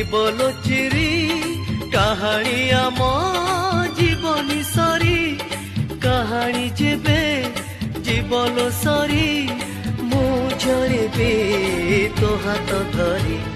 जीवलो चिरी कहानी आम जीवनी सरी कहानी जेबे जीवलो सरी मु जड़े तो हाथ धरी